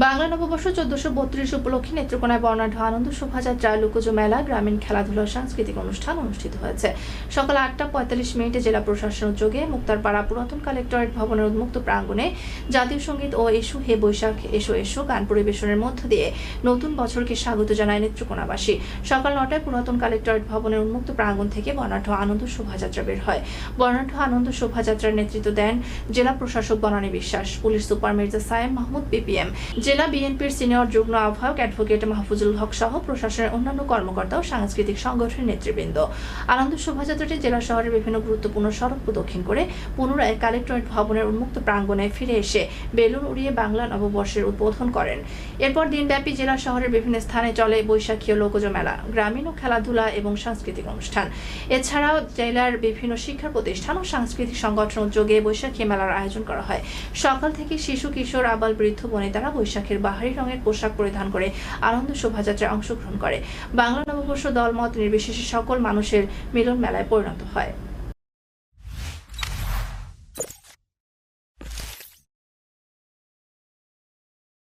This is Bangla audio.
বাংলা নববর্ষ ১৪৩২ উপলক্ষে নেত্রকোনায় বর্ণাঢ্য আনন্দ শোভাযাত্রা, লোকজ মেলা, গ্রামীণ খেলাধুলা, সাংস্কৃতিক অনুষ্ঠান অনুষ্ঠিত হয়েছে। সকাল ৮টা ৪৫ জেলা প্রশাসনের উদ্যোগে মুক্তারপাড়া পুরাতন কালেক্টরেট ভবনের উন্মুক্ত প্রাঙ্গণে জাতীয় সঙ্গীত ও এসো হে বৈশাখ এসো এসো গান পরিবেশনের মধ্য দিয়ে নতুন বছরকে স্বাগত জানায় নেত্রকোনাবাসী। সকাল ৯টায় পুরাতন কালেক্টরেট ভবনের উন্মুক্ত প্রাঙ্গণ থেকে বর্ণাঢ্য আনন্দ শোভাযাত্রা বের হয়। বর্ণাঢ্য আনন্দ শোভাযাত্রার নেতৃত্ব দেন জেলা প্রশাসক বনানী বিশ্বাস, police super Mirza Sayem Mahmud PPM, জেলা বিএনপির সিনিয়র যুগ্ম আহ্বায়ক অ্যাডভোকেট মাহফুজুল হক সহ প্রশাসনের অন্যান্য কর্মকর্তা ও সাংস্কৃতিক সংগঠনের নেতৃবৃন্দ। আনন্দ শোভাযাত্রাটি জেলা শহরের বিভিন্ন গুরুত্বপূর্ণ সড়ক প্রদক্ষিণ করে পুনরায় কালেক্টরেট ভবনের উন্মুক্ত প্রাঙ্গণে ফিরে এসে বেলুন উড়িয়ে বাংলা নববর্ষের উদ্বোধন করেন। এরপর দিনব্যাপী জেলা শহরের বিভিন্ন স্থানে চলে বৈশাখী ও লোকজ মেলা, গ্রামীণ ও খেলাধুলা এবং সাংস্কৃতিক অনুষ্ঠান। এছাড়াও জেলার বিভিন্ন শিক্ষা প্রতিষ্ঠান ও সাংস্কৃতিক সংগঠন উদ্যোগে বৈশাখী মেলার আয়োজন করা হয়। সকাল থেকে শিশু, কিশোর, আবাল বৃদ্ধ বনিতারা বৈশাখের বাহারি রঙের পোশাক পরিধান করে আনন্দ শোভাযাত্রায় অংশগ্রহণ করে। বাংলা নববর্ষ দলমত নির্বিশেষে সকল মানুষের মিলন মেলায় পরিণত হয়।